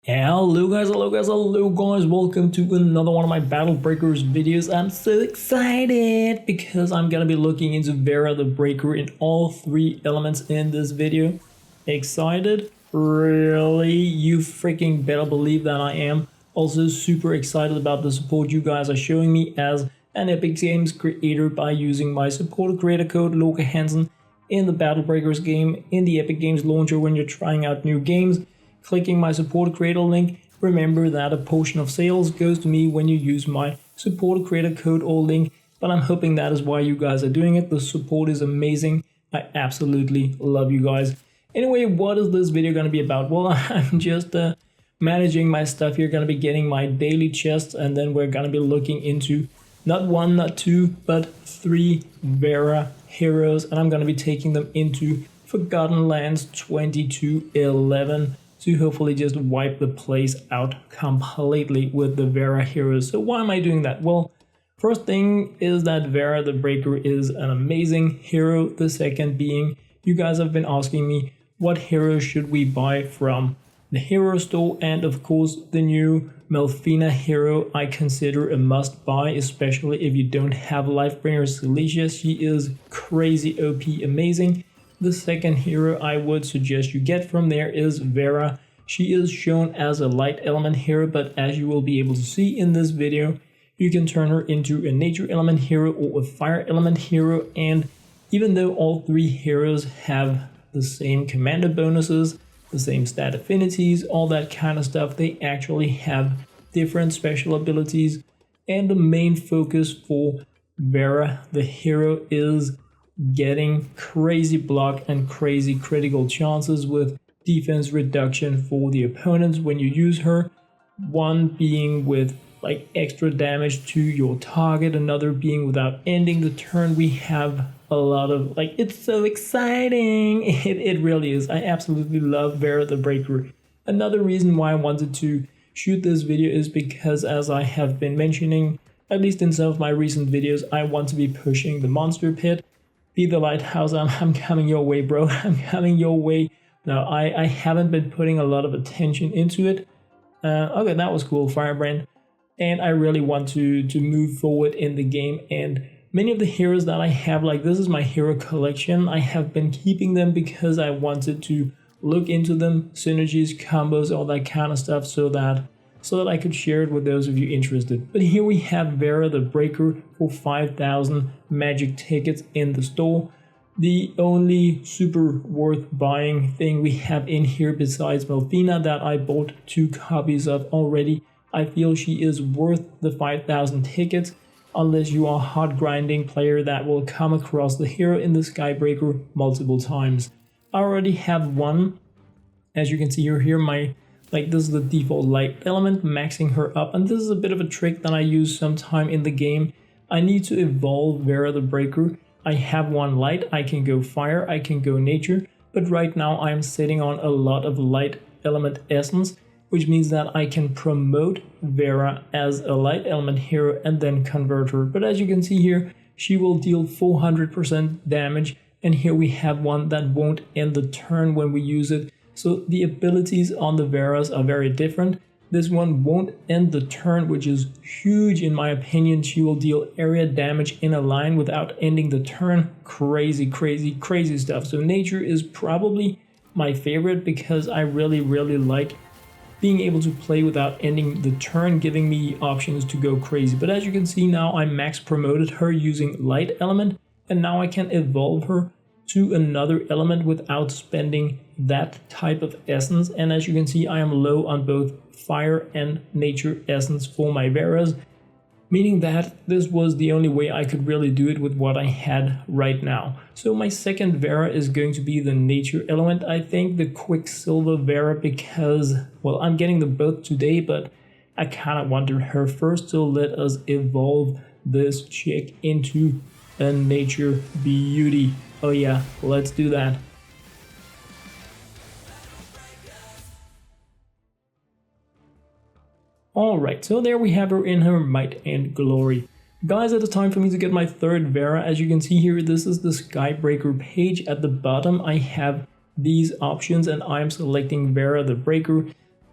Hello guys, welcome to another one of my Battle Breakers videos. I'm so excited because I'm gonna be looking into Vera the Breaker in all three elements in this video. Excited? Really? You freaking better believe that I am. Also super excited about the support you guys are showing me as an Epic Games creator by using my supported creator code Loke Hansen in the Battle Breakers game in the Epic Games launcher when you're trying out new games. Clicking my support creator link, remember that a portion of sales goes to me when you use my support creator code or link, but I'm hoping that is why you guys are doing it. The support is amazing. I absolutely love you guys. Anyway, what is this video going to be about? Well, I'm just managing my stuff here, going to be getting my daily chests, and then we're going to be looking into not one, not two, but three Vera heroes, and I'm going to be taking them into Forgotten Lands 2211. to hopefully just wipe the place out completely with the Vera heroes. So why am I doing that? Well, first thing is that Vera the Breaker is an amazing hero. The second being, you guys have been asking me what heroes should we buy from the hero store, and of course the new Melfina hero I consider a must buy, especially if you don't have Lifebringer Celicia. She is crazy OP amazing. The second hero I would suggest you get from there is Vera. She is shown as a light element hero, but as you will be able to see in this video, you can turn her into a nature element hero or a fire element hero, and even though all three heroes have the same commander bonuses, the same stat affinities, all that kind of stuff, they actually have different special abilities, and the main focus for Vera the hero is getting crazy block and crazy critical chances with defense reduction for the opponents when you use her. One being with like extra damage to your target, another being without ending the turn. We have a lot of like, it's so exciting. It really is. I absolutely love Vera the Breaker. Another reason why I wanted to shoot this video is because, as I have been mentioning, at least in some of my recent videos, I want to be pushing the monster pit. Be the lighthouse, I'm coming your way, bro. I'm coming your way. Now, I haven't been putting a lot of attention into it. Okay, that was cool, Firebrand. And I really want to move forward in the game. And many of the heroes that I have, like this is my hero collection. I have been keeping them because I wanted to look into them, synergies, combos, all that kind of stuff, so that I could share it with those of you interested. But here we have Vera the Breaker for 5,000 magic tickets in the store. The only super worth buying thing we have in here besides Melfina that I bought 2 copies of already, I feel she is worth the 5,000 tickets, unless you are a hard grinding player that will come across the hero in the Skybreaker multiple times. I already have one. As you can see here this is the default light element, maxing her up, and this is a bit of a trick that I use sometime in the game. I need to evolve Vera the Breaker. I have one light, I can go fire, I can go nature, but right now I'm sitting on a lot of light element essence, which means that I can promote Vera as a light element hero and then convert her. But as you can see here, she will deal 400% damage, and here we have one that won't end the turn when we use it. So the abilities on the Veras are very different. This one won't end the turn, which is huge in my opinion. She will deal area damage in a line without ending the turn. Crazy, crazy, crazy stuff. So nature is probably my favorite because I really like being able to play without ending the turn, giving me options to go crazy. But as you can see now, I max promoted her using light element, and now I can evolve her to another element without spending that type of essence. And as you can see, I am low on both fire and nature essence for my Veras, meaning that this was the only way I could really do it with what I had right now. So my second Vera is going to be the nature element. I think the Quicksilver Vera, because, well, I'm getting them both today, but I kind of wanted her first, so let us evolve this chick into a nature beauty. Oh yeah, let's do that. Alright, so there we have her in her might and glory. Guys, it is time for me to get my third Vera. As you can see here, this is the Skybreaker page. At the bottom I have these options and I'm selecting Vera the Breaker.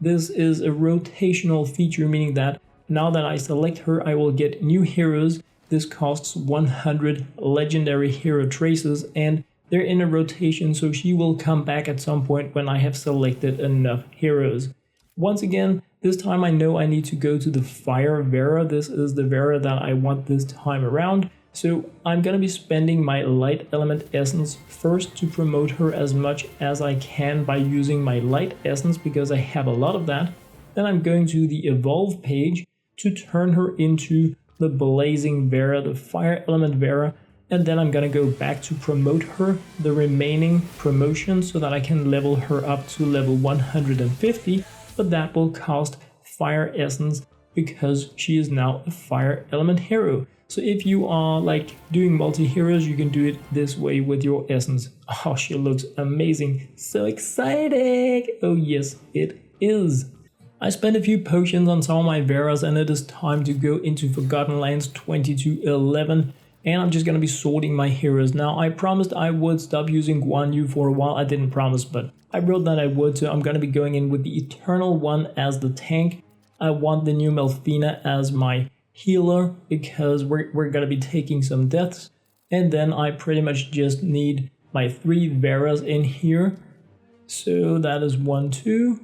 this is a rotational feature, meaning that now that I select her, I will get new heroes. This costs 100 legendary hero traces, and they're in a rotation, so she will come back at some point when I have selected enough heroes. Once again, this time I know I need to go to the Fire Vera. This is the Vera that I want this time around. So I'm going to be spending my light element essence first to promote her as much as I can by using my light essence, because I have a lot of that. Then I'm going to the evolve page to turn her into the blazing Vera, the fire element Vera, and then I'm gonna go back to promote her, the remaining promotions, so that I can level her up to level 150, but that will cost fire essence because she is now a fire element hero. So if you are like doing multi-heroes, you can do it this way with your essence. Oh, she looks amazing. So exciting! Oh yes, it is. I spent a few potions on some of my Veras, and it is time to go into Forgotten Lands 2211, and I'm just gonna be sorting my heroes. Now, I promised I would stop using Guan Yu for a while. I didn't promise, but I wrote that I would, so I'm gonna be going in with the Eternal One as the tank. I want the new Melfina as my healer, because we're gonna be taking some deaths, and then I pretty much just need my 3 Veras in here. So that is 1, 2,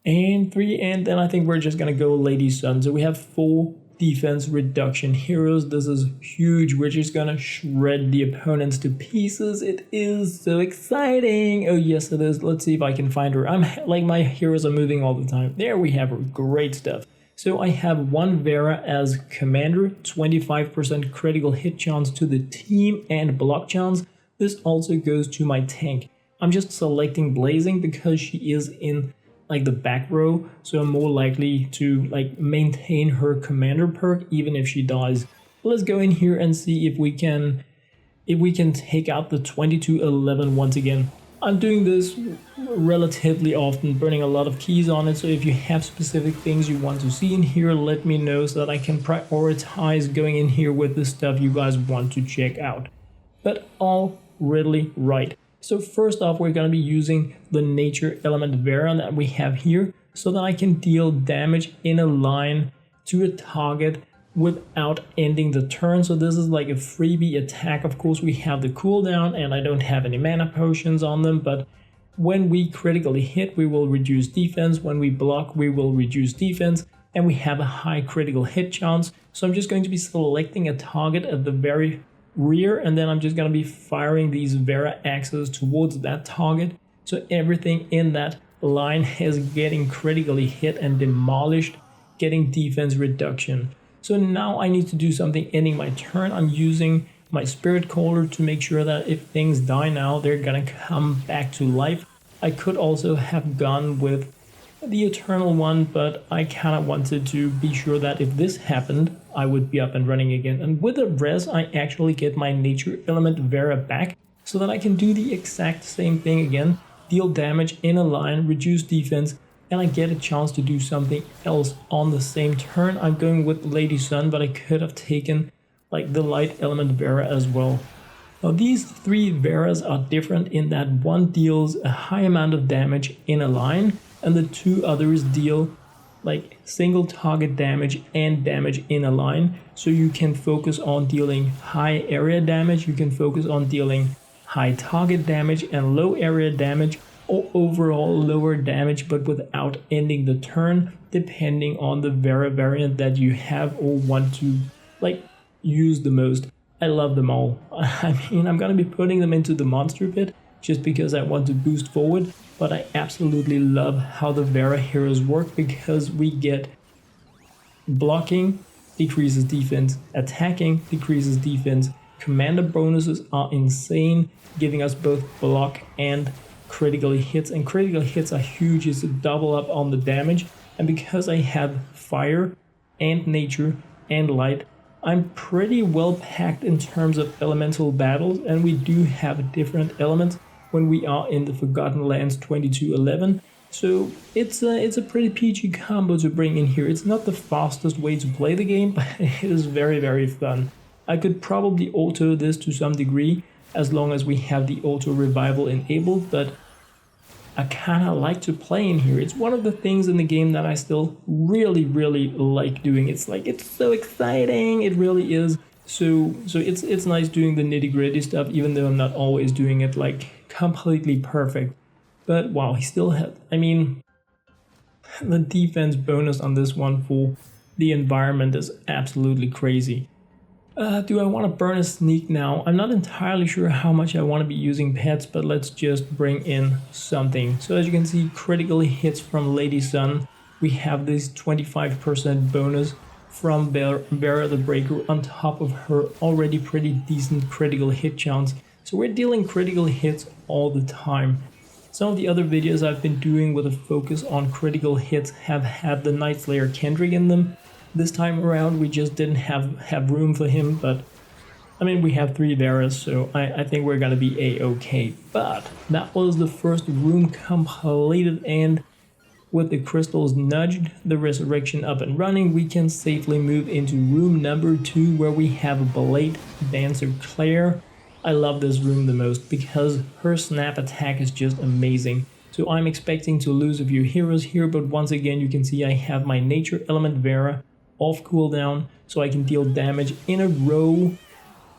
and 3, and then I think we're just gonna go Lady Sun. So we have 4 defense reduction heroes. This is huge. We're just gonna shred the opponents to pieces. It is so exciting. Oh yes, it is. Let's see if I can find her. I'm like, my heroes are moving all the time. There we have her. Great stuff. So I have 1 Vera as commander, 25% critical hit chance to the team and block chance. This also goes to my tank. I'm just selecting Blazing because she is in like the back row, so I'm more likely to like maintain her commander perk even if she dies. Let's go in here and see if we can take out the 2211 once again. I'm doing this relatively often, burning a lot of keys on it, so if you have specific things you want to see in here, let me know so that I can prioritize going in here with the stuff you guys want to check out. But all really right. So first off, we're going to be using the nature element Vera that we have here, so that I can deal damage in a line to a target without ending the turn. So this is like a freebie attack. Of course, we have the cooldown, and I don't have any mana potions on them, but when we critically hit, we will reduce defense. When we block, we will reduce defense, and we have a high critical hit chance. So I'm just going to be selecting a target at the very rear, and then I'm just going to be firing these Vera axes towards that target, so everything in that line is getting critically hit and demolished, getting defense reduction. So now I need to do something ending my turn. I'm using my Spirit Caller to make sure that if things die now, they're gonna come back to life. I could also have gone with the Eternal One, but I kind of wanted to be sure that if this happened, I would be up and running again. And with a res, I actually get my nature element Vera back, so that I can do the exact same thing again, deal damage in a line, reduce defense, and I get a chance to do something else on the same turn. I'm going with Lady Sun, but I could have taken like the light element Vera as well. Now these 3 Veras are different in that one deals a high amount of damage in a line, and the 2 others deal like single target damage and damage in a line. So you can focus on dealing high area damage, you can focus on dealing high target damage and low area damage, or overall lower damage but without ending the turn, depending on the Vera variant that you have or want to like use the most. I love them all. I mean, I'm gonna be putting them into the monster pit just because I want to boost forward, but I absolutely love how the Vera heroes work, because we get blocking decreases defense, attacking decreases defense, commander bonuses are insane, giving us both block and critical hits, and critical hits are huge. It's a double up on the damage, and because I have fire and nature and light, I'm pretty well packed in terms of elemental battles, and we do have different elements when we are in the Forgotten Lands 2211. So it's a pretty peachy combo to bring in here. It's not the fastest way to play the game, but it is very, very fun. I could probably auto this to some degree as long as we have the auto revival enabled, but I kind of like to play in here. It's one of the things in the game that I still really like doing. It's like, it's so exciting, it really is. So it's nice doing the nitty-gritty stuff, even though I'm not always doing it like completely perfect. But wow, he still had, I mean, the defense bonus on this one for the environment is absolutely crazy. Do I want to burn a sneak now? I'm not entirely sure how much I want to be using pets, but let's just bring in something. So as you can see, critical hits from Lady Sun. We have this 25% bonus from Vera the Breaker on top of her already pretty decent critical hit chance. So we're dealing critical hits all the time. Some of the other videos I've been doing with a focus on critical hits have had the Night Slayer Kendrick in them. This time around we just didn't have room for him, but I mean, we have 3 Veras, so I think we're gonna be a-okay. But that was the first room completed, and with the crystals nudged, the resurrection up and running, we can safely move into room number 2, where we have a Blade Dancer Claire. I love this room the most because her snap attack is just amazing. So I'm expecting to lose a few heroes here, but once again you can see I have my nature element Vera off cooldown, so I can deal damage in a row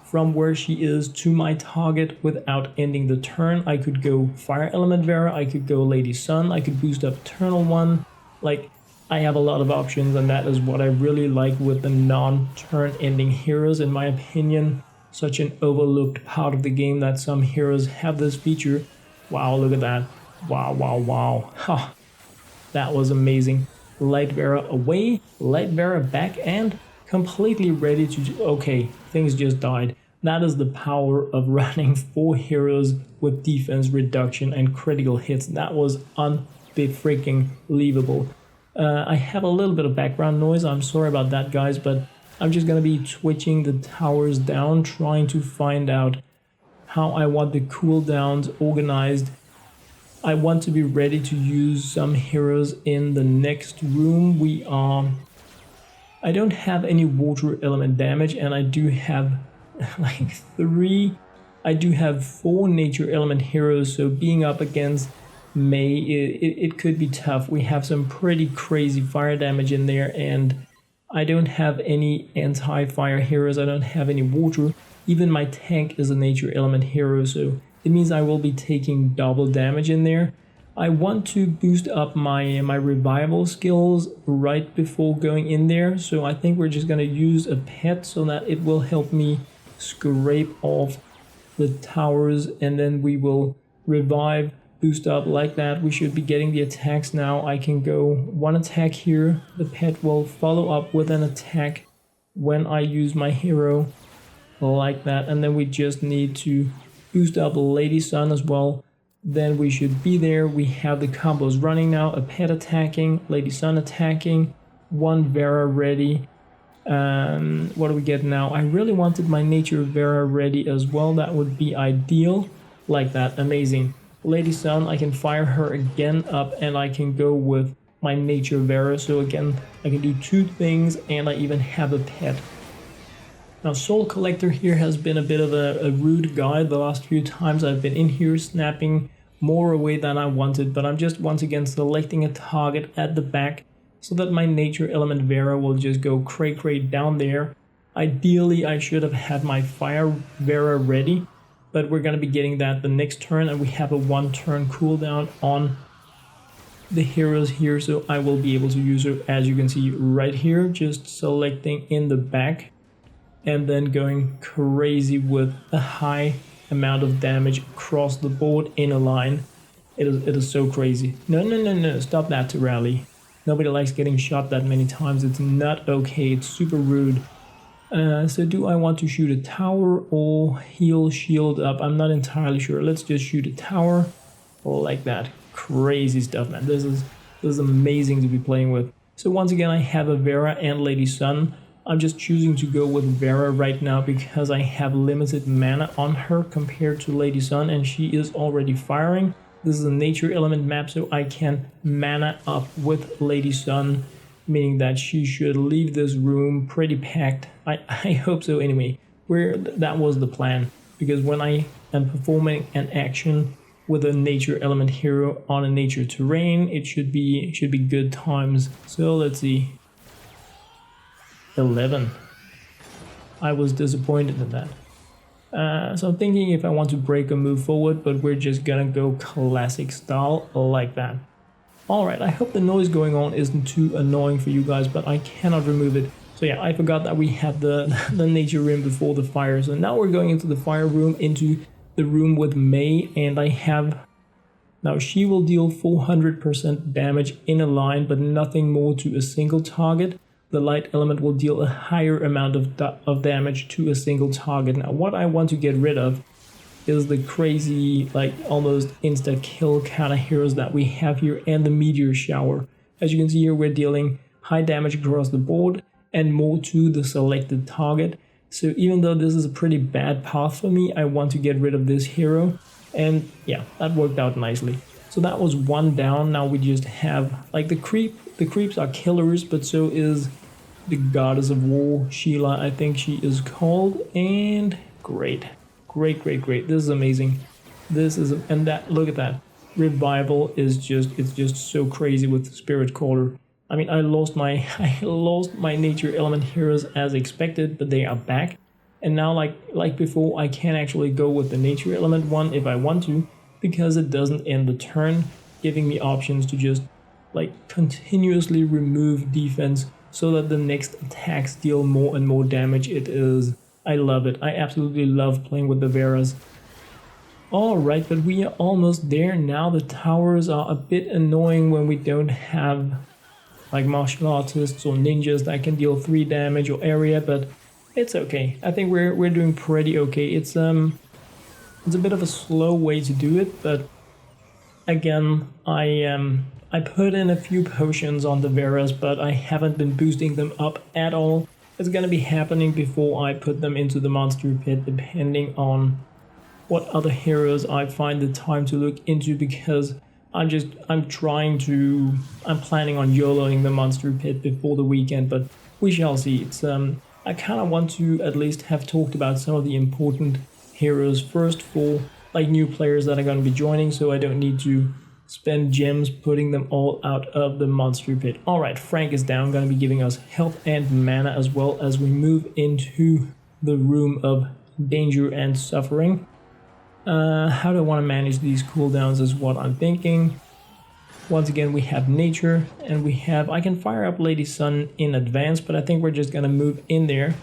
from where she is to my target without ending the turn. I could go fire element Vera, I could go Lady Sun, I could boost up Eternal One. Like, I have a lot of options, and that is what I really like with the non-turn ending heroes, in my opinion. Such an overlooked part of the game that some heroes have this feature. Wow, look at that. Wow. Ha, that was amazing. Light Vera away, Light Vera back, and completely ready to... Okay, things just died. That is the power of running 4 heroes with defense reduction and critical hits. That was unfreaking-believable. I have a little bit of background noise, I'm sorry about that guys, but I'm just gonna be switching the towers down, trying to find out how I want the cooldowns organized. I want to be ready to use some heroes in the next room. I don't have any water element damage, and I do have like 4 nature element heroes, so being up against May, it could be tough. We have some pretty crazy fire damage in there, and I don't have any anti-fire heroes, I don't have any water. Even my tank is a nature element hero, so it means I will be taking double damage in there. I want to boost up my revival skills right before going in there, so I think we're just gonna use a pet so that it will help me scrape off the towers, and then we will revive, boost up like that. We should be getting the attacks now. I can go 1 attack here, the pet will follow up with an attack when I use my hero like that, and then we just need to boost up Lady Sun as well. Then we should be there. We have the combos running now, a pet attacking, Lady Sun attacking, 1 Vera ready. What do we get now? I really wanted my nature Vera ready as well, that would be ideal. Like that, amazing. Lady Sun, I can fire her again up, and I can go with my nature Vera, so again I can do 2 things, and I even have a pet. Now Soul Collector here has been a bit of a rude guy the last few times I've been in here, snapping more away than I wanted, but I'm just once again selecting a target at the back so that my nature element Vera will just go cray down there. Ideally I should have had my fire Vera ready, but we're gonna be getting that the next turn, and we have a 1 turn cooldown on the heroes here, so I will be able to use her, as you can see right here, just selecting in the back and then going crazy with a high amount of damage across the board in a line. It is so crazy. No, stop that to rally. Nobody likes getting shot that many times. It's not okay, it's super rude. So do I want to shoot a tower or heal shield up? I'm not entirely sure. Let's just shoot a tower like that. Crazy stuff, man. This is amazing to be playing with. So once again, I have a Vera and Lady Sun. I'm just choosing to go with Vera right now because I have limited mana on her compared to Lady Sun, and she is already firing. This is a nature element map, so I can mana up with Lady Sun, meaning that she should leave this room pretty packed. I hope so anyway. That was the plan, because when I am performing an action, with a nature element hero on a nature terrain, it should be good times. So let's see. 11. I was disappointed in that. So I'm thinking if I want to break or move forward, but we're just gonna go classic style like that. Alright, I hope the noise going on isn't too annoying for you guys, but I cannot remove it. So yeah, I forgot that we had the nature room before the fire. So now we're going into the fire room, into the room with May, and I have... Now she will deal 400% damage in a line, but nothing more to a single target. The light element will deal a higher amount of damage to a single target. Now what I want to get rid of is the crazy, like almost insta-kill kind of heroes that we have here, and the meteor shower. As you can see here, we're dealing high damage across the board and more to the selected target. So even though this is a pretty bad path for me, I want to get rid of this hero. And yeah, that worked out nicely. So that was one down. Now we just have like the creep. The creeps are killers, but so is the goddess of war, Sheila, I think she is called. And great. Great. This is amazing. This is, and that, look at that. Revival is just, it's just so crazy with Spirit Caller. I mean, I lost my nature element heroes as expected, but they are back. And now, like before, I can actually go with the nature element one if I want to, because it doesn't end the turn, giving me options to just like continuously remove defense so that the next attacks deal more and more damage. I love it. I absolutely love playing with the Veras. Alright, but we are almost there now. The towers are a bit annoying when we don't have like martial artists or ninjas that can deal 3 damage or area, but it's okay. I think we're doing pretty okay. It's a bit of a slow way to do it, but again, I put in a few potions on the Veras, but I haven't been boosting them up at all. It's gonna be happening before I put them into the monster pit, depending on what other heroes I find the time to look into, because I'm planning on YOLOing the monster pit before the weekend, but we shall see. It's I kind of want to at least have talked about some of the important heroes first for like new players that are going to be joining, so I don't need to spend gems putting them all out of the monster pit. Alright, Frank is down, going to be giving us health and mana as well as we move into the room of danger and suffering. How do I want to manage these cooldowns is what I'm thinking. Once again, we have nature, and I can fire up Lady Sun in advance, but I think we're just gonna move in there.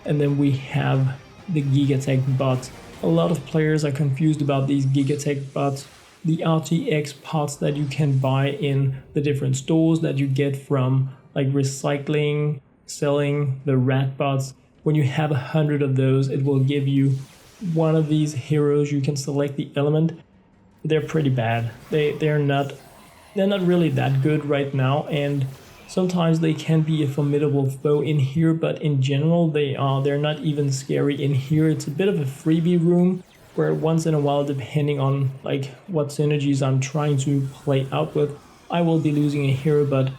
And then we have the Gigatech bots. A lot of players are confused about these Gigatech bots. The RTX pots that you can buy in the different stores that you get from like recycling, selling the rat bots. When you have 100 of those, it will give you one of these heroes. You can select the element. They're pretty bad. They're not really that good right now, and sometimes they can be a formidable foe in here, but in general they're not even scary in here. It's a bit of a freebie room where once in a while, depending on like what synergies I'm trying to play out with, I will be losing a hero, but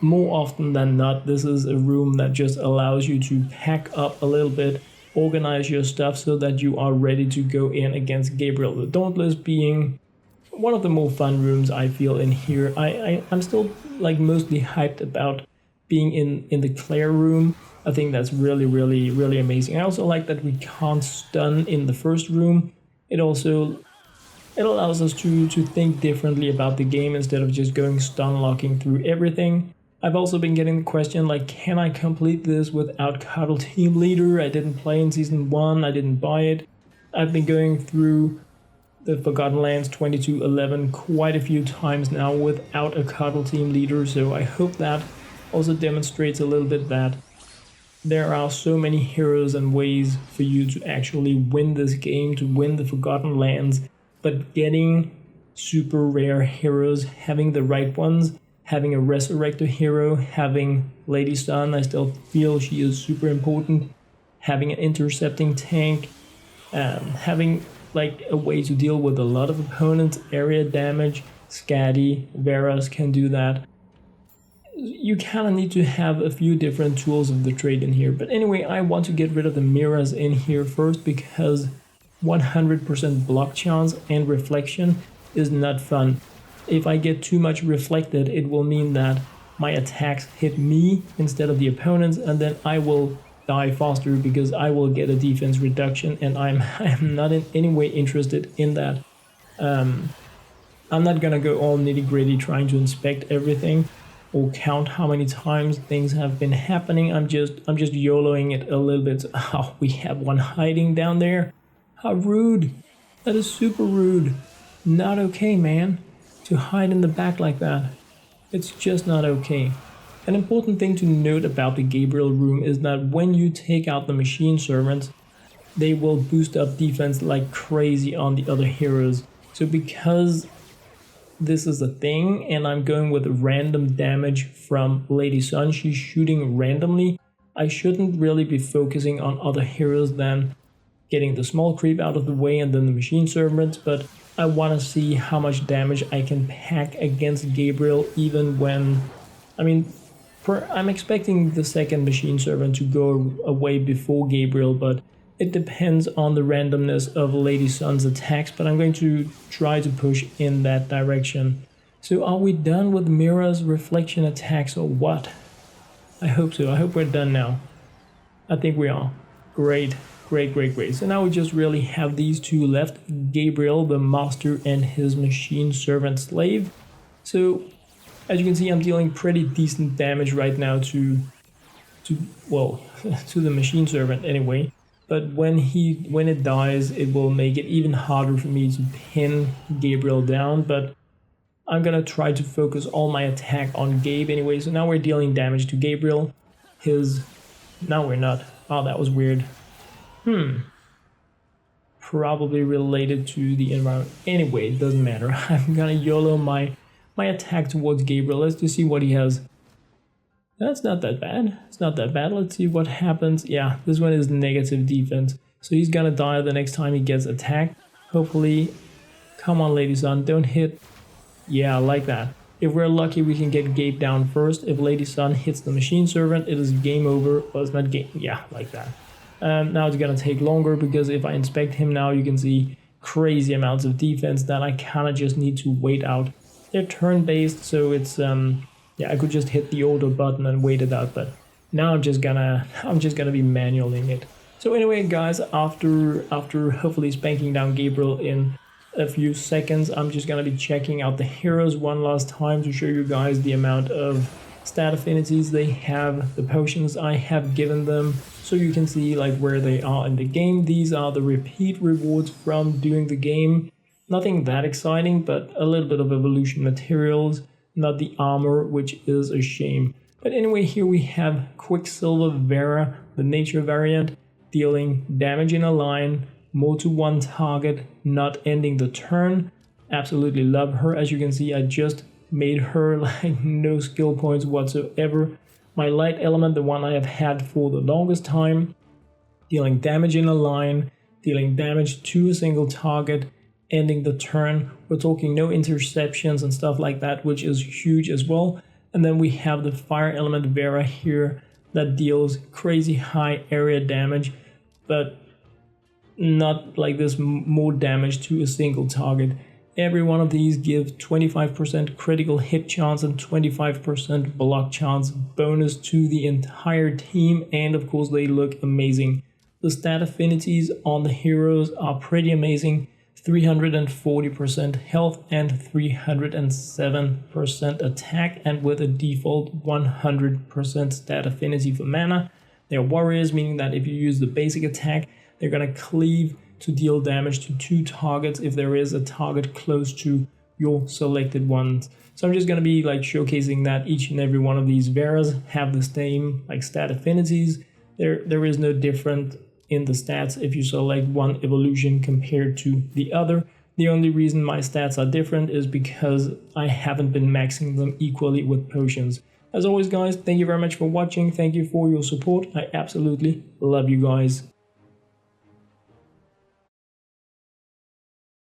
more often than not, this is a room that just allows you to pack up a little bit, organize your stuff so that you are ready to go in against Gabriel the Dauntless, being one of the more fun rooms I feel in here. I'm still like mostly hyped about being in the Claire room. I think that's really amazing. I also like that we can't stun in the first room. It allows us to think differently about the game instead of just going stun locking through everything. I've also been getting the question like, can I complete this without Cuddle Team Leader? I didn't play in Season 1, I didn't buy it. I've been going through the Forgotten Lands 2211 quite a few times now without a Cuddle Team Leader, so I hope that also demonstrates a little bit that there are so many heroes and ways for you to actually win this game, to win the Forgotten Lands, but getting super rare heroes, having the right ones, having a Resurrector hero, having Lady Sun, I still feel she is super important, having an intercepting tank, having like a way to deal with a lot of opponents, area damage. Scatty, Veras can do that. You kind of need to have a few different tools of the trade in here. But anyway, I want to get rid of the mirrors in here first, because 100% block chance and reflection is not fun. If I get too much reflected, it will mean that my attacks hit me instead of the opponents, and then I will die faster because I will get a defense reduction, and I'm not in any way interested in that. I'm not gonna go all nitty-gritty trying to inspect everything or count how many times things have been happening. I'm just YOLOing it a little bit. Oh, we have one hiding down there. How rude. That is super rude. Not okay, man, to hide in the back like that. It's just not okay. An important thing to note about the Gabriel room is that when you take out the machine servants, they will boost up defense like crazy on the other heroes. So because this is a thing and I'm going with random damage from Lady Sun, she's shooting randomly, I shouldn't really be focusing on other heroes than getting the small creep out of the way and then the machine servants, but I want to see how much damage I can pack against Gabriel even when, I mean, I'm expecting the second machine servant to go away before Gabriel, but it depends on the randomness of Lady Sun's attacks, but I'm going to try to push in that direction. So are we done with Mira's reflection attacks or what? I hope so. I hope we're done now. I think we are. Great. Great. So now we just really have these two left, Gabriel the Master and his machine servant slave. So as you can see, I'm dealing pretty decent damage right now to the machine servant anyway. But when it dies, it will make it even harder for me to pin Gabriel down. But I'm gonna try to focus all my attack on Gabe anyway. So now we're dealing damage to Gabriel. No, we're not. Oh, that was weird. Probably related to the environment. Anyway, it doesn't matter. I'm gonna YOLO my attack towards Gabriel. Let's just see what he has. That's not that bad. It's not that bad. Let's see what happens. Yeah, this one is negative defense. So he's gonna die the next time he gets attacked. Hopefully. Come on, Lady Sun, don't hit. Yeah, like that. If we're lucky, we can get Gabe down first. If Lady Sun hits the machine servant, it is game over. Well, it's not game. Yeah, like that. Now it's gonna take longer because if I inspect him now, you can see crazy amounts of defense that I kind of just need to wait out. They're turn-based, so it's yeah, I could just hit the auto button and wait it out, but now I'm just gonna be manualing it. So anyway, guys, after hopefully spanking down Gabriel in a few seconds, I'm just gonna be checking out the heroes one last time to show you guys the amount of stat affinities they have, the potions I have given them, so you can see like where they are in the game. These are the repeat rewards from doing the game. Nothing that exciting, but a little bit of evolution materials, not the armor, which is a shame. But anyway, here we have Quicksilver Vera, the nature variant, dealing damage in a line, more to one target, not ending the turn. Absolutely love her. As you can see, I just made her like no skill points whatsoever. My light element, the one I have had for the longest time, dealing damage in a line, dealing damage to a single target, ending the turn. We're talking no interceptions and stuff like that, which is huge as well. And then we have the fire element Vera here that deals crazy high area damage, but not like this more damage to a single target. Every one of these gives 25% critical hit chance and 25% block chance bonus to the entire team, and of course they look amazing. The stat affinities on the heroes are pretty amazing. 340% health and 307% attack, and with a default 100% stat affinity for mana. They're warriors, meaning that if you use the basic attack, they're gonna cleave to deal damage to 2 targets if there is a target close to your selected ones. So I'm just gonna be like showcasing that each and every one of these Veras have the same like stat affinities. There is no different in the stats if you select one evolution compared to the other. The only reason my stats are different is because I haven't been maxing them equally with potions. As always, guys, thank you very much for watching. Thank you for your support. I absolutely love you guys.